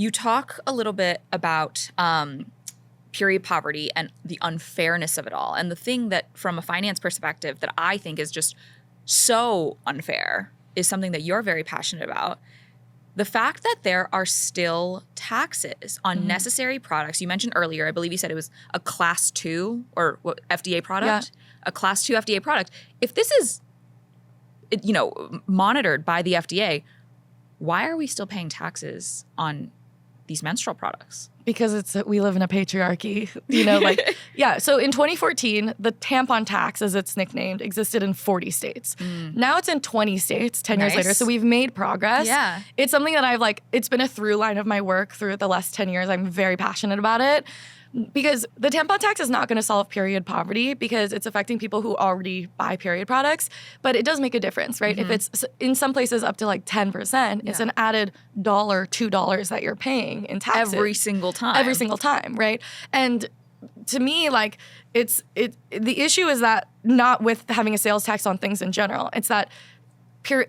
You talk a little bit about period poverty and the unfairness of it all. And the thing that, from a finance perspective, that I think is just so unfair is something that you're very passionate about. The fact that there are still taxes on necessary products. You mentioned earlier, I believe you said it was a class 2 or what, FDA product? Yeah. A class 2 FDA product. If this is, monitored by the FDA, why are we still paying taxes on these menstrual products? Because we live in a patriarchy, So in 2014, the tampon tax, as it's nicknamed, existed in 40 states. Now it's in 20 states 10 years later. So we've made progress. Yeah. It's something that it's been a through line of my work through the last 10 years. I'm very passionate about it. Because the tampon tax is not going to solve period poverty because it's affecting people who already buy period products, but it does make a difference, right? If it's in some places up to 10%, it's an added $1, $2 that you're paying in taxes. Every single time, right? And to me, the issue is that not with having a sales tax on things in general. It's that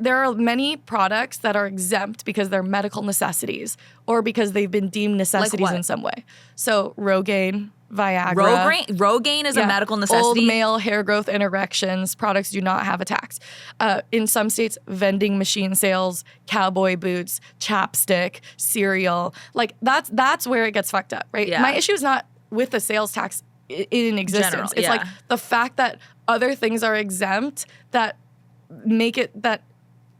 there are many products that are exempt because they're medical necessities or because they've been deemed necessities in some way. So Rogaine, Viagra. Rogaine is a medical necessity? Old male hair growth and erections products do not have a tax. In some states, vending machine sales, cowboy boots, chapstick, cereal. That's where it gets fucked up, right? Yeah. My issue is not with the sales tax in existence. It's the fact that other things are exempt that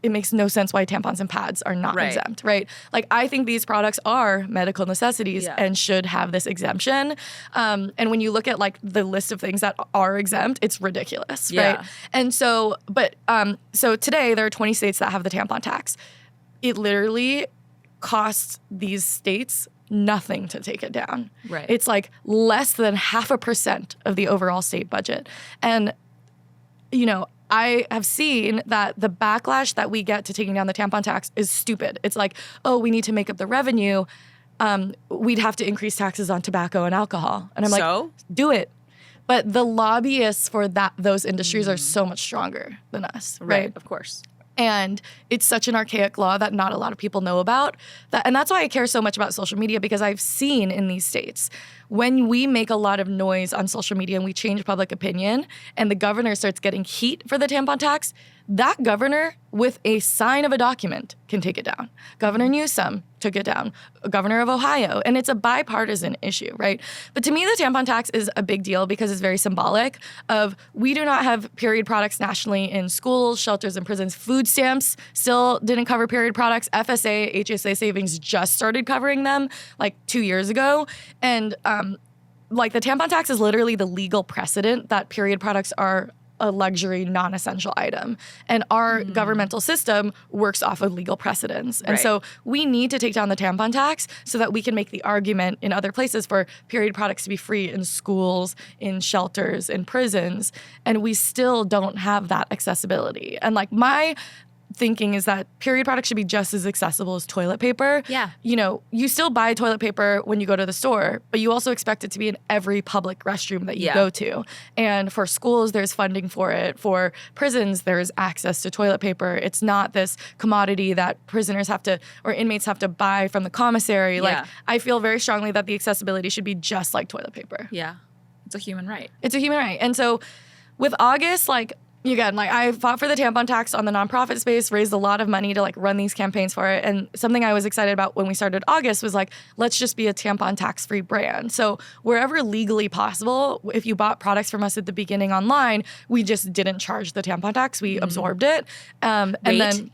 it makes no sense why tampons and pads are not exempt, right? I think these products are medical necessities and should have this exemption. And when you look at the list of things that are exempt, it's ridiculous, right? And so, so today there are 20 states that have the tampon tax. It literally costs these states nothing to take it down. Right. It's less than 0.5% of the overall state budget. And, I have seen that the backlash that we get to taking down the tampon tax is stupid. It's we need to make up the revenue. We'd have to increase taxes on tobacco and alcohol. And I'm do it. But the lobbyists for those industries are so much stronger than us, right? Of course. And it's such an archaic law that not a lot of people know about. And that's why I care so much about social media, because I've seen in these states, when we make a lot of noise on social media and we change public opinion and the governor starts getting heat for the tampon tax, that governor, with a sign of a document, can take it down. Governor Newsom took it down. Governor of Ohio. And it's a bipartisan issue, right? But to me, the tampon tax is a big deal because it's very symbolic of we do not have period products nationally in schools, shelters, and prisons. Food stamps still didn't cover period products. FSA, HSA savings just started covering them 2 years ago. And the tampon tax is literally the legal precedent that period products are a luxury, non-essential item. And our governmental system works off of legal precedents. And so we need to take down the tampon tax so that we can make the argument in other places for period products to be free in schools, in shelters, in prisons. And we still don't have that accessibility. And my thinking is that period products should be just as accessible as toilet paper. Yeah. You still buy toilet paper when you go to the store, but you also expect it to be in every public restroom that you go to. And for schools, there's funding for it. For prisons, there's access to toilet paper. It's not this commodity that prisoners have to, or inmates have to buy from the commissary. Yeah. I feel very strongly that the accessibility should be just like toilet paper. Yeah. It's a human right. It's a human right. And so with August, again, I fought for the tampon tax on the nonprofit space, raised a lot of money to run these campaigns for it. And something I was excited about when we started August was let's just be a tampon tax-free brand. So wherever legally possible, if you bought products from us at the beginning online, we just didn't charge the tampon tax. We absorbed it. And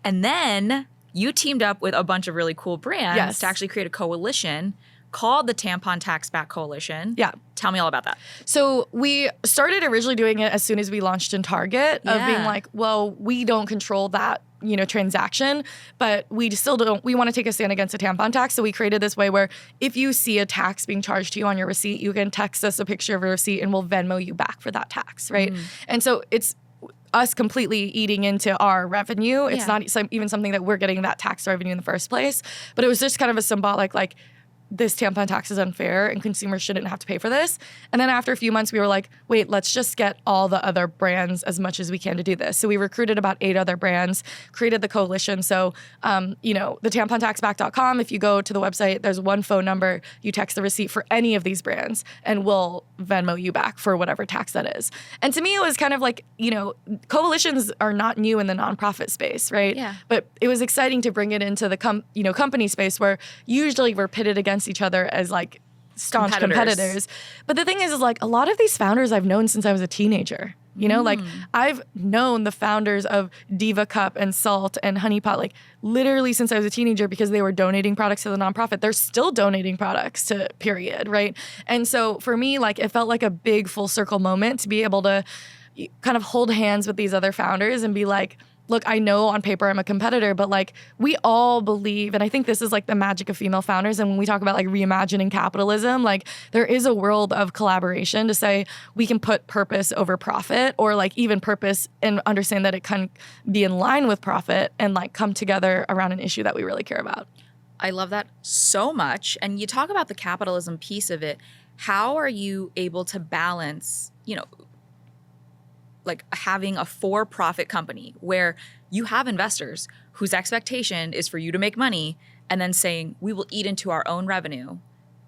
then you teamed up with a bunch of really cool brands to actually create a coalition called the Tampon Tax Back Coalition. Yeah. Tell me all about that. So we started originally doing it as soon as we launched in Target of being we don't control that, transaction, but we still don't, we want to take a stand against the tampon tax. So we created this way where if you see a tax being charged to you on your receipt, you can text us a picture of a receipt and we'll Venmo you back for that tax, right? And so it's us completely eating into our revenue. It's not even something that we're getting that tax revenue in the first place, but it was just kind of a symbolic, this tampon tax is unfair and consumers shouldn't have to pay for this. And then after a few months, we were like, wait, let's just get all the other brands as much as we can to do this. So we recruited about 8 other brands, created the coalition. So, the tampontaxback.com, if you go to the website, there's one phone number, you text the receipt for any of these brands, and we'll Venmo you back for whatever tax that is. And to me, it was kind of like, coalitions are not new in the nonprofit space, right? Yeah. But it was exciting to bring it into the company space where usually we're pitted against each other as like staunch competitors. But the thing is like a lot of these founders I've known since I was a teenager. Like I've known the founders of Diva Cup and Salt and Honey Pot like literally since I was a teenager because they were donating products to the nonprofit. They're still donating products to Period, right? And so for me, like it felt like a big full circle moment to be able to kind of hold hands with these other founders and be like, look, I know on paper I'm a competitor, but like we all believe, and I think this is like the magic of female founders. And when we talk about like reimagining capitalism, like there is a world of collaboration to say we can put purpose over profit, or like even purpose and understand that it can be in line with profit and like come together around an issue that we really care about. I love that so much. And you talk about the capitalism piece of it. How are you able to balance, like having a for-profit company where you have investors whose expectation is for you to make money and then saying we will eat into our own revenue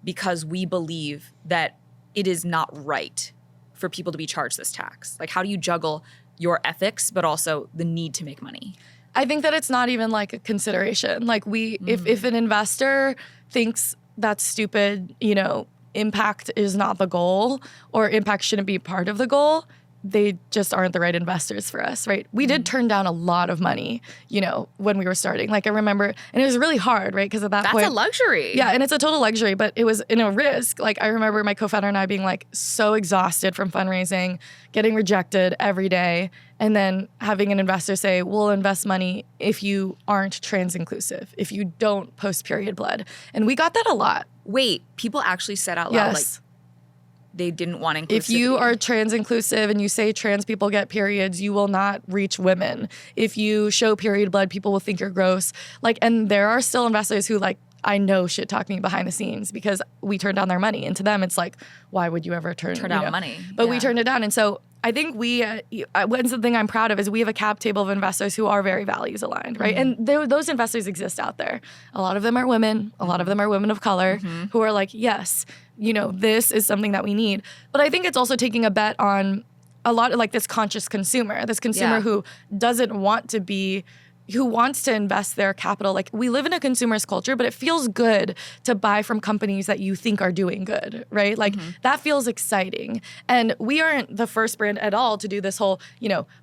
because we believe that it is not right for people to be charged this tax? Like how do you juggle your ethics but also the need to make money? I think that it's not even like a consideration. Like if an investor thinks that's stupid, impact is not the goal or impact shouldn't be part of the goal, they just aren't the right investors for us, right? We did turn down a lot of money, when we were starting. Like I remember, and it was really hard, right? Because at that point— That's a luxury. Yeah, and it's a total luxury, but it was in a risk. Like I remember my co-founder and I being like so exhausted from fundraising, getting rejected every day, and then having an investor say, we'll invest money if you aren't trans inclusive, if you don't post period blood. And we got that a lot. Wait, people actually said out loud, like, they didn't want inclusivity. If you are trans inclusive and you say trans people get periods, you will not reach women. If you show period blood, people will think you're gross. Like, and there are still investors who like, I know shit talk me behind the scenes because we turned down their money. And to them, it's like, why would you ever turn down money? But we turned it down. And so I think one thing I'm proud of is we have a cap table of investors who are very values aligned, right? And those investors exist out there. A lot of them are women. A lot of them are women of color who are like, yes, this is something that we need. But I think it's also taking a bet on a lot of like this conscious consumer, who doesn't want to be, who wants to invest their capital. Like we live in a consumerist culture, but it feels good to buy from companies that you think are doing good, right? Like that feels exciting. And we aren't the first brand at all to do this whole,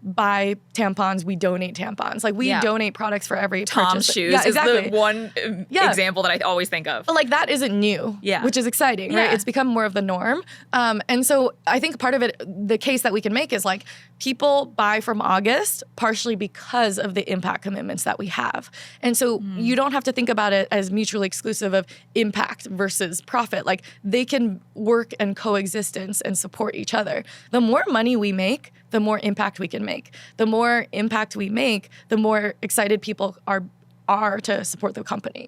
buy tampons, we donate tampons. Like we donate products for every Tom's purchase. shoes is the one example that I always think of. But like that isn't new, which is exciting, right? It's become more of the norm. And so I think part of it, the case that we can make is like people buy from August partially because of the impact commitments that we have. And so you don't have to think about it as mutually exclusive of impact versus profit. Like they can work and coexistence and support each other. The more money we make, the more impact we can make. The more impact we make, the more excited people are to support the company.